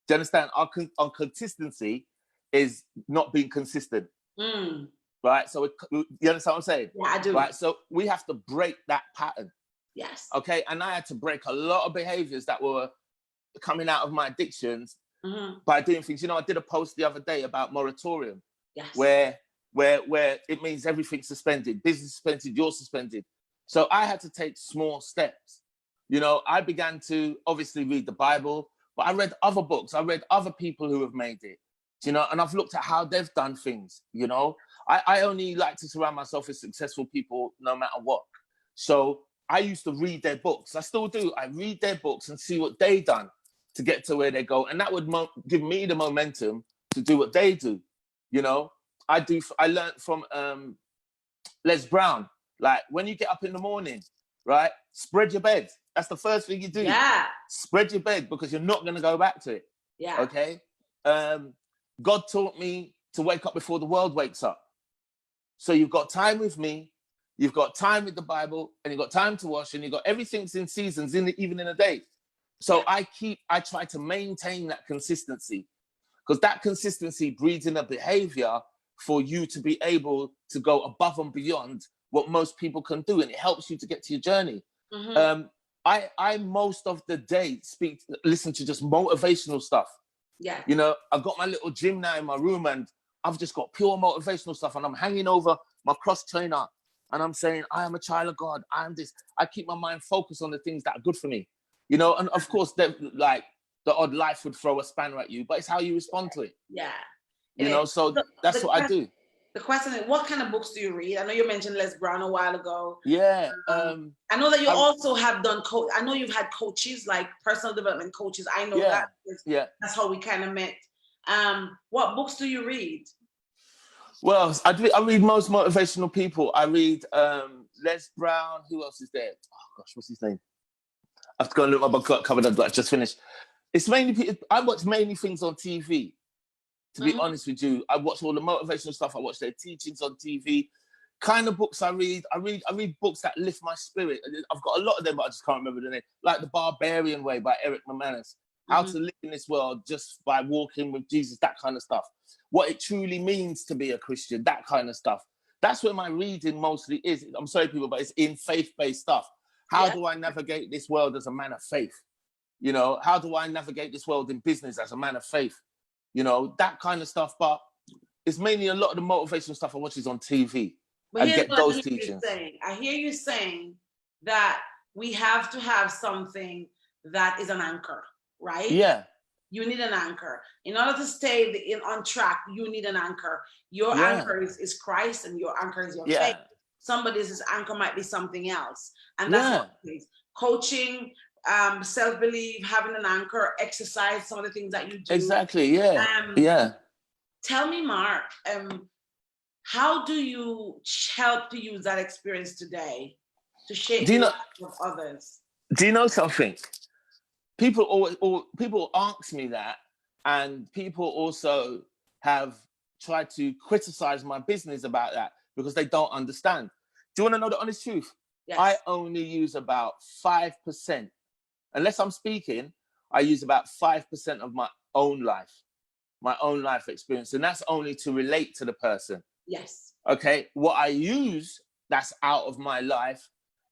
Do you understand? Our consistency is not being consistent. Right? So you understand what I'm saying? Yeah, I do. Right? So we have to break that pattern. Yes. Okay. And I had to break a lot of behaviors that were coming out of my addictions by doing things. You know, I did a post the other day about moratorium, where it means everything's suspended, business suspended, you're suspended. So I had to take small steps. You know, I began to obviously read the Bible, but I read other books. I read other people who have made it, you know, and I've looked at how they've done things. You know, I only like to surround myself with successful people no matter what. So I used to read their books. I still do. I read their books and see what they done to get to where they go. And that would give me the momentum to do what they do. You know, I learned from Les Brown, like when you get up in the morning, right? Spread your bed. That's the first thing you do. Yeah. Spread your bed, because you're not going to go back to it. Yeah. Okay. God taught me to wake up before the world wakes up. So you've got time with me, you've got time with the Bible, and you've got time to wash, and you've got everything's in seasons, even in a day. So I try to maintain that consistency, because that consistency breeds in a behavior for you to be able to go above and beyond what most people can do, and it helps you to get to your journey. I most of the day listen to just motivational stuff. Yeah. You know, I've got my little gym now in my room, and I've just got pure motivational stuff, and I'm hanging over my cross trainer, and I'm saying, I am a child of God. I am this. I keep my mind focused on the things that are good for me. You know, and of course, like the odd life would throw a spanner at you, but it's how you respond to it. Yeah. You know, so that's what I do. The question is, what kind of books do you read? I know you mentioned Les Brown a while ago. Yeah. I know that you also have done I know you've had coaches, like personal development coaches. I know that. Yeah. That's how we kind of met. What books do you read? Well, I read most motivational people. I read Les Brown. Who else is there? Oh gosh, what's his name? I have to go and look at my book cover that I just finished. It's mainly, I watch mainly things on TV. To be honest with you, I watch all the motivational stuff. I watch their teachings on TV. kind of books I read books that lift my spirit. I've got a lot of them, but I just can't remember the name. Like The Barbarian Way by Eric McManus. How to live in this world just by walking with Jesus, that kind of stuff. What it truly means to be a Christian, that kind of stuff. That's where my reading mostly is. I'm sorry, people, but it's in faith-based stuff. How do I navigate this world as a man of faith? You know, how do I navigate this world in business as a man of faith? You know, that kind of stuff. But it's mainly a lot of the motivational stuff I watch is on TV. But and here's get what those I hear teachings. you saying. I hear you saying that we have to have something that is an anchor, right? Yeah. You need an anchor. In order to stay on track, you need an anchor. Your anchor is Christ, and your anchor is your faith. Somebody's anchor might be something else. And that's what it is. Coaching, self-belief, having an anchor, exercise, some of the things that you do. Exactly, yeah. Tell me, Mark, how do you help to use that experience today to shape the lives of others? Do you know something? People ask me that, and people also have tried to criticize my business about that because they don't understand. Do you want to know the honest truth? Yes. I only use about 5%. Unless I'm speaking, I use about 5% of my own life experience. And that's only to relate to the person. Yes. Okay. What I use that's out of my life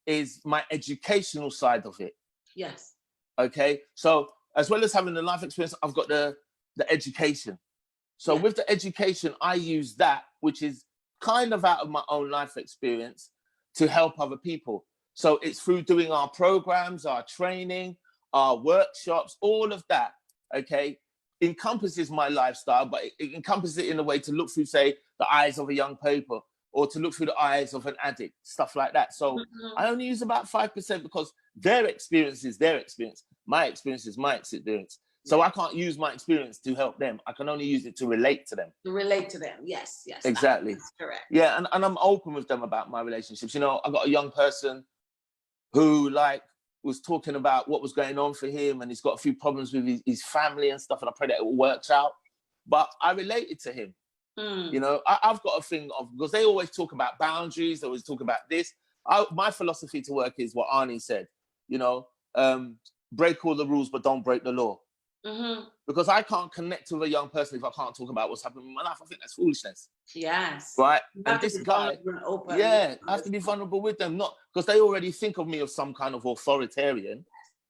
is my educational side of it. Yes. Okay. So as well as having the life experience, I've got the education. So with the education, I use that, which is kind of out of my own life experience, to help other people. So it's through doing our programs, our training, our workshops, all of that, okay, encompasses my lifestyle, but it encompasses it in a way to look through, say, the eyes of a young people, or to look through the eyes of an addict, stuff like that. So I only use about 5% because their experience is their experience. My experience is my experience. So I can't use my experience to help them. I can only use it to relate to them. To relate to them, yes. Exactly. That's correct. Yeah, and I'm open with them about my relationships. You know, I got a young person who was talking about what was going on for him, and he's got a few problems with his family and stuff, and I pray that it all works out. But I related to him. You know, I've got a thing of, because they always talk about boundaries, they always talk about this. My philosophy to work is what Arnie said, you know, break all the rules, but don't break the law. Because I can't connect with a young person if I can't talk about what's happening in my life. I think that's foolishness. Yes. Right. And this guy, I have to be vulnerable with them, not because they already think of me as some kind of authoritarian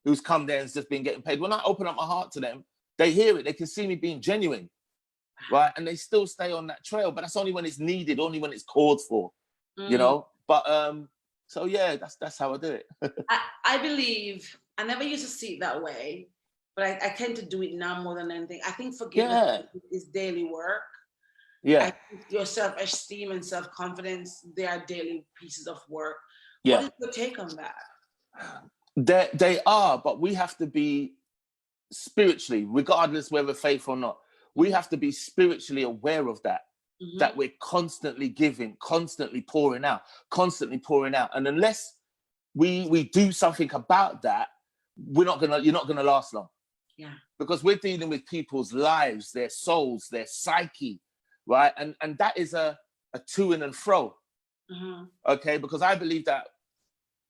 who's come there and just been getting paid. When I open up my heart to them, they hear it. They can see me being genuine. Right. And they still stay on that trail, but that's only when it's needed, only when it's called for, you know. But so yeah, that's how I do it. I believe, I never used to see it that way, but I tend to do it now more than anything. I think forgiveness is daily work. Yeah. I think your self-esteem and self-confidence, they are daily pieces of work. Yeah. What is your take on that? They are, but we have to be spiritually, regardless whether faith or not, we have to be spiritually aware of that, that we're constantly giving, constantly pouring out. And unless we do something about that, you're not gonna last long. Yeah. Because we're dealing with people's lives, their souls, their psyche, right? And that is a to and fro. Okay, because I believe that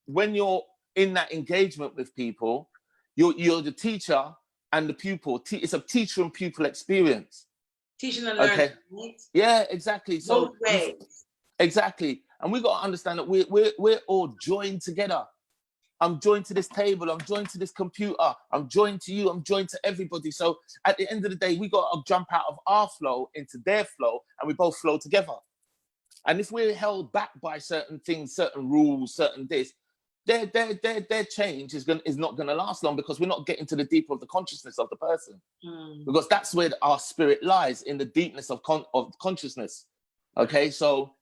when you're in that engagement with people, you're the teacher and the pupil. It's a teacher and pupil experience. Teaching and learning. Okay. Right? Yeah, exactly. So exactly, and we got to understand that we're all joined together. I'm joined to this table. I'm joined to this computer. I'm joined to you. I'm joined to everybody. So at the end of the day, we got to jump out of our flow into their flow, and we both flow together. And if we're held back by certain things, certain rules, certain this, their change is not going to last long, because we're not getting to the deeper of the consciousness of the person. Because that's where our spirit lies, in the deepness of consciousness. Okay, so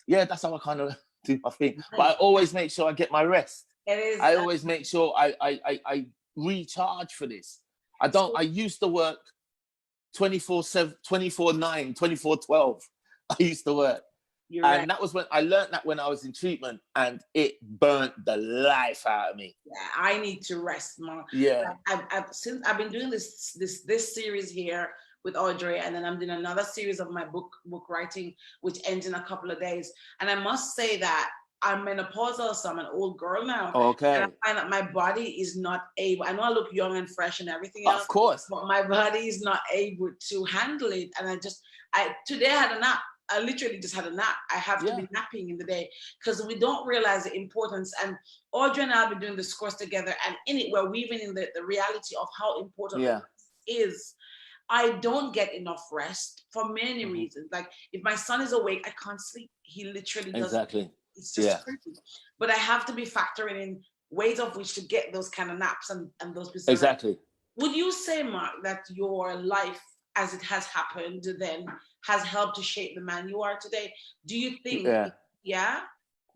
yeah, that's how I kind of do my thing. But I always make sure I get my rest. I always make sure I recharge for this. I used to work 24/7, 24/9, 24/12. I used to work. That was when I learned that, when I was in treatment, and it burnt the life out of me. Yeah, I need to rest more. Yeah. Since I've been doing this series here with Audrey, and then I'm doing another series of my book writing, which ends in a couple of days. And I must say that I'm menopausal, so I'm an old girl now. Okay. And I find that my body is not able, I know I look young and fresh and everything else. Of course. But my body is not able to handle it. And today I had a nap. I literally just had a nap. I have to be napping in the day because we don't realize the importance. And Audrey and I have been doing this course together, and in it, we're weaving in the reality of how important it is. I don't get enough rest for many reasons. Like if my son is awake, I can't sleep. He literally doesn't. Exactly. It's just crazy. But I have to be factoring in ways of which to get those kind of naps and those pieces. Exactly. Would you say, Mark, that your life as it has happened then has helped to shape the man you are today? Do you think? Yeah.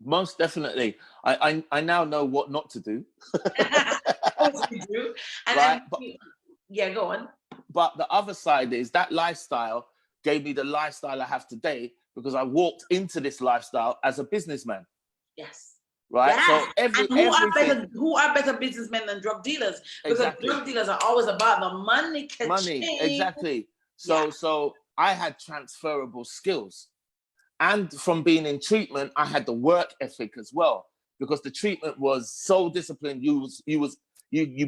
Most definitely. I now know what not to do. What you do. And go on. But the other side is that lifestyle gave me the lifestyle I have today because I walked into this lifestyle as a businessman. Yes. Right. Yeah. So who are better businessmen than drug dealers? Because drug dealers are always about the money. Money. Exactly. So I had transferable skills. And from being in treatment, I had the work ethic as well, because the treatment was so disciplined. You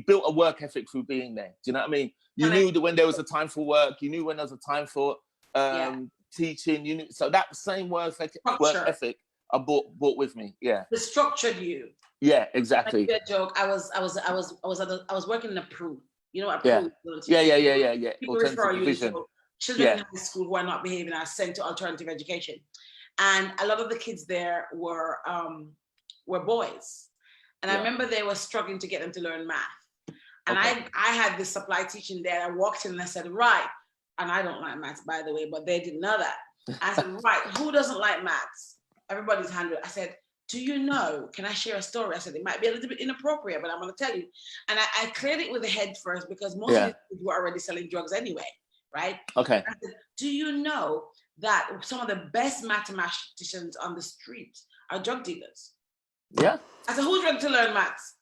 built a work ethic through being there. Do you know what I mean? You knew that when there was a time for work, you knew when there was a time for teaching. You knew, so that same work ethic I brought with me. Yeah. The structured you. Yeah, exactly. A joke. I was working in a PRU. You know what PRU is? Yeah. People refer you to children in high school who are not behaving are sent to alternative education, and a lot of the kids there were boys, and I remember they were struggling to get them to learn math. And I had this supply teaching there. I walked in and I said, right, and I don't like maths, by the way, but they didn't know that. I said, right, who doesn't like maths? Everybody's hand. I said, do you know, can I share a story? I said, it might be a little bit inappropriate, but I'm going to tell you. And I cleared it with the head first because most of these people were already selling drugs anyway, right? Okay. I said, do you know that some of the best mathematicians on the street are drug dealers? Yeah. I said, who's ready to learn maths?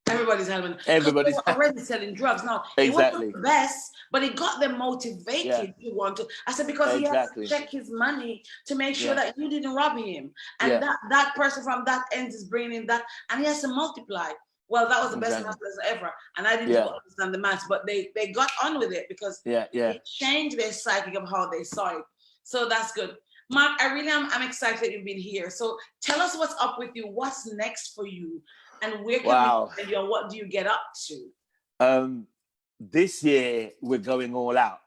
Everybody's having. Everybody's already selling drugs. Now, it wasn't the best, but it got them motivated to want to. I said, because he has to check his money to make sure that you didn't rob him. And that person from that end is bringing in that, and he has to multiply. Well, that was the best math lesson ever. And I didn't understand the maths, but they got on with it because it changed their psychic of how they saw it. So that's good. Mark, I'm excited that you've been here. So tell us what's up with you. What's next for you? And where can we find you, and what do you get up to? This year, we're going all out.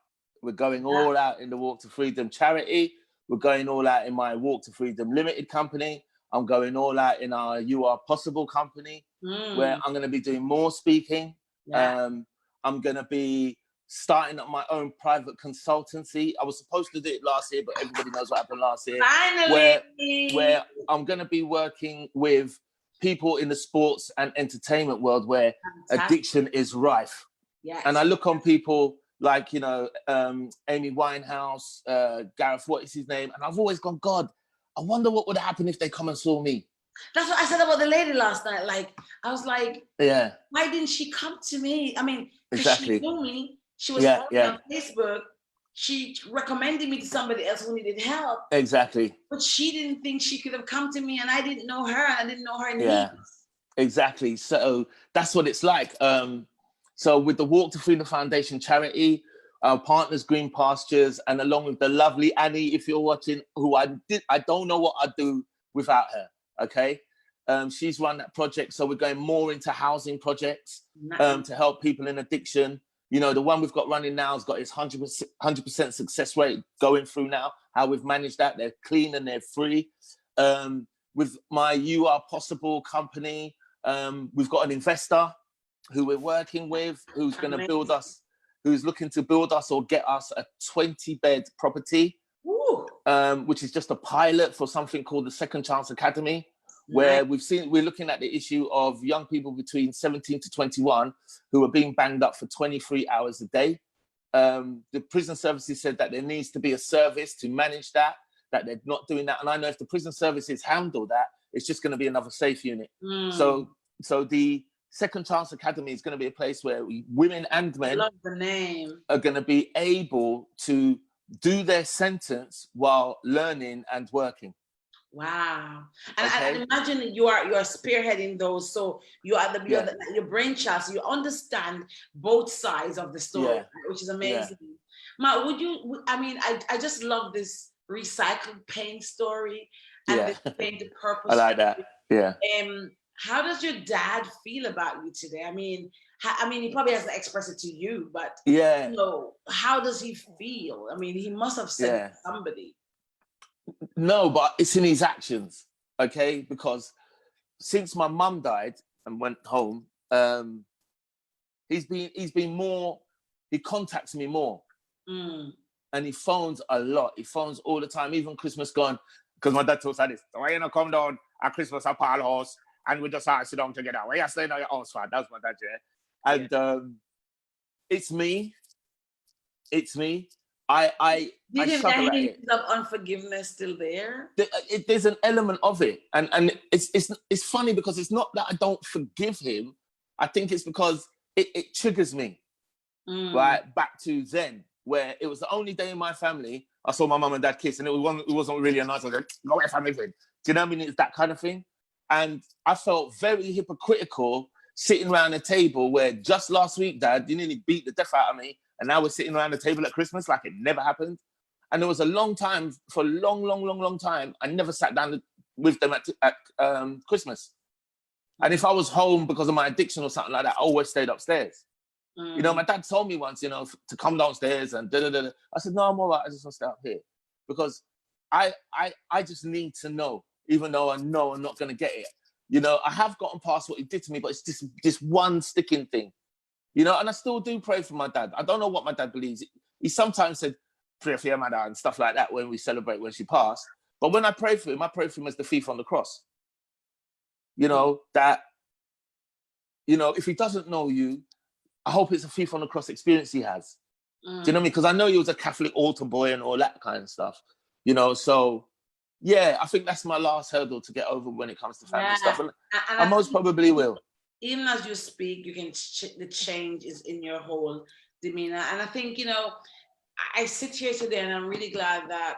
We're going all out in the Walk to Freedom charity. We're going all out in my Walk to Freedom Limited company. I'm going all out in our You Are Possible company, where I'm going to be doing more speaking. I'm going to be starting up my own private consultancy. I was supposed to do it last year, but everybody knows what happened last year. Finally! Where I'm going to be working with people in the sports and entertainment world where addiction is rife. Yes. And I look on people like, Amy Winehouse, Gareth, what is his name? And I've always gone, God, I wonder what would happen if they come and saw me. That's what I said about the lady last night. Like, I was like, why didn't she come to me? I mean, because she knew me. She was on Facebook. She recommended me to somebody else who needed help. Exactly. But she didn't think she could have come to me, and I didn't know her. I didn't know her needs. Exactly. So that's what it's like. So with the Walk to Freedom Foundation charity, our partners Green Pastures, and along with the lovely Annie, if you're watching, who I don't know what I'd do without her. Okay. She's run that project. So we're going more into housing projects to help people in addiction. The one we've got running now has got its 100% success rate going through now, how we've managed that. They're clean and they're free. With my You Are Possible company, we've got an investor who we're working with, who's going to build us, who's looking to build us or get us a 20-bed property, which is just a pilot for something called the Second Chance Academy, where we're looking at the issue of young people between 17 to 21 who are being banged up for 23 hours a day. The prison services said that there needs to be a service to manage that they're not doing that. And I know if the prison services handle that, it's just going to be another safe unit. So the Second Chance Academy is going to be a place where women and men love the name. are going to be able to do their sentence while learning and working. Wow. And Okay. I imagine you are spearheading those. So you are Yeah. your brainchild. So you understand both sides of the story, Yeah. which is amazing. Ma, I just love this recycled paint story and Yeah. this paint purpose. I like that. Yeah. How does your dad feel about you today? I mean, he probably hasn't expressed it to you, but Yeah. you know, how does he feel? I mean, he must have said it to somebody. No, but it's in his actions, okay? Because since my mum died and went home, he's been more. He contacts me more, and he phones a lot. He phones all the time, even Christmas gone. Because my dad talks like this: "Why you not come down at Christmas at Paul house and we just sit down together? Why you staying at your house for?" That's my dad, yeah. And it's me. It's me. I struggle at it. Of unforgiveness still there? There's an element of it, and it's funny because it's not that I don't forgive him. I think it's because it triggers me, right back to then, where it was the only day in my family I saw my mum and dad kiss, and it wasn't really a nice. I was like, "Go away, family friend." Do you know what I mean? It's that kind of thing, and I felt very hypocritical sitting around a table where just last week, Dad, you nearly beat the death out of me, and now we're sitting around the table at Christmas like it never happened. And there was a long time, for a long time, I never sat down with them at Christmas. And if I was home because of my addiction or something like that, I always stayed upstairs. You know, my dad told me once, you know, to come downstairs and da-da-da. I said, no, I'm all right. I just want to stay up here. Because I just need to know, even though I know I'm not going to get it. You know, I have gotten past what he did to me, but it's just this one sticking thing. You know, and I still do pray for my dad. I don't know what my dad believes. He sometimes said, pray for your mother and stuff like that when we celebrate when she passed. But when I pray for him as the thief on the cross. You know, that, you know, if he doesn't know you, I hope it's a thief on the cross experience he has. Do you know what I mean? Because I know he was a Catholic altar boy and all that kind of stuff. You know, so yeah, I think that's my last hurdle to get over when it comes to family stuff. And I most probably will. Even as you speak, you can the change is in your whole demeanor. And I think, you know, I sit here today and I'm really glad that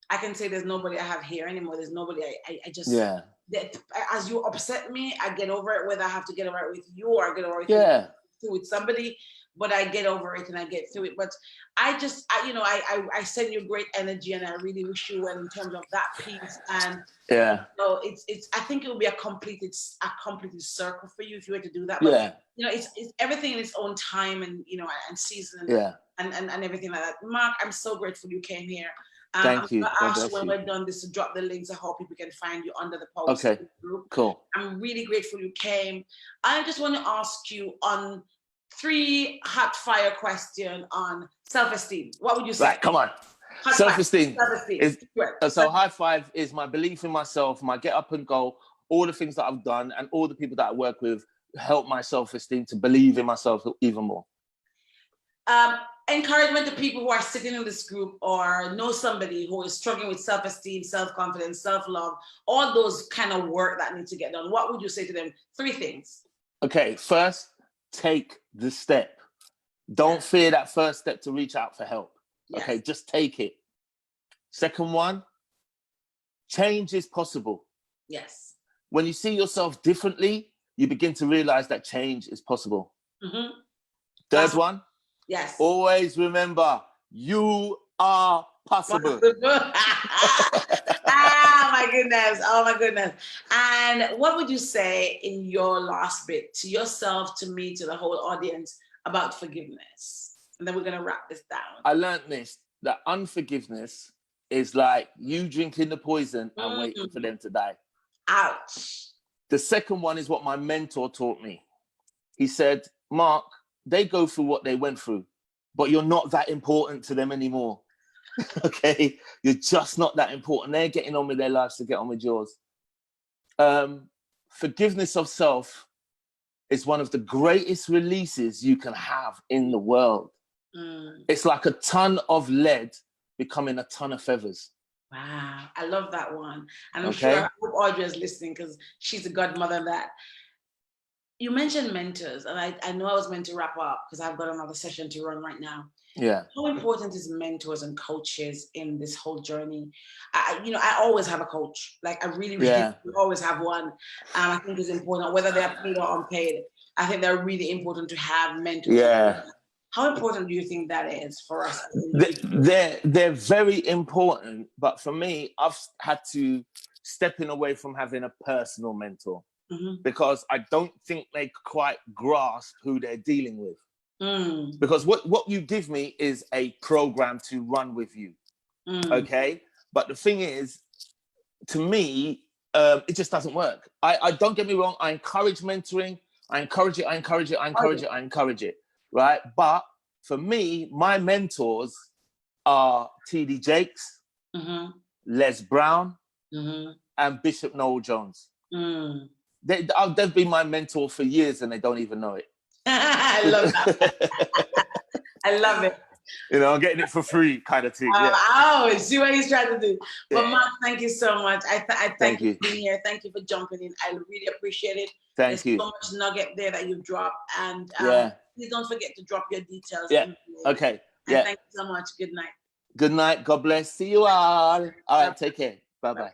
I can say there's nobody I have here anymore. There's nobody I just, as you upset me, I get over it, whether I have to get over it with you or I get over it with somebody, but I get over it and I get through it. But I send you great energy and I really wish you well in terms of that piece. And so it's I think it will be a completed circle for you if you were to do that. But you know, it's everything in its own time and you know and season and everything like that. Mark, I'm so grateful you came here. Thank you. I'm going to ask when we're done this to drop the links. I hope people can find you under the post. Okay, cool. I'm really grateful you came. I just want to ask you on 3 hot fire question on self-esteem. What would you say? Right, come on. Self-esteem. So high five is my belief in myself, my get up and go, all the things that I've done and all the people that I work with help my self-esteem to believe in myself even more. Encouragement to people who are sitting in this group or know somebody who is struggling with self-esteem, self-confidence, self-love, all those kind of work that needs to get done. What would you say to them? 3 things. Okay, first, take the step. Don't fear that first step to reach out for help. Yes. Okay, just take it. Second one, change is possible. Yes. When you see yourself differently, you begin to realize that change is possible. Third one, yes. Always remember, you are possible. Oh my goodness. And what would you say in your last bit to yourself, to me, to the whole audience about forgiveness? And then we're going to wrap this down. I learned this, that unforgiveness is like you drinking the poison and waiting for them to die. Ouch. The second one is what my mentor taught me. He said, Mark, they go through what they went through, but you're not that important to them anymore. Okay? You're just not that important. They're getting on with their lives to get on with yours. Forgiveness of self is one of the greatest releases you can have in the world. It's like a ton of lead becoming a ton of feathers. Wow, I love that one. And I'm sure I hope Audrey is listening because she's a godmother of that. You mentioned mentors, and I know I was meant to wrap up because I've got another session to run right now. Yeah. How important is mentors and coaches in this whole journey? I always have a coach. Like, I really always have one. I think it's important, whether they're paid or unpaid. I think they're really important to have mentors. Yeah. How important do you think that is for us? They're very important, but for me, I've had to step in away from having a personal mentor because I don't think they quite grasp who they're dealing with. Because what you give me is a program to run with you, okay? But the thing is, to me, it just doesn't work. I don't get me wrong. I encourage mentoring. I encourage it. Right? But for me, my mentors are T.D. Jakes, Les Brown, and Bishop Noel Jones. They've been my mentor for years, and they don't even know it. I love that. I love it. You know, I'm getting it for free, kind of thing. See what he's trying to do. But Mark, thank you so much. I thank you for being here. Thank you for jumping in. I really appreciate it. There's so much nugget there that you've dropped, and please don't forget to drop your details. Yeah. Okay. And thank you so much. Good night. Good night. God bless. See you all. All right. Take care. Bye-bye.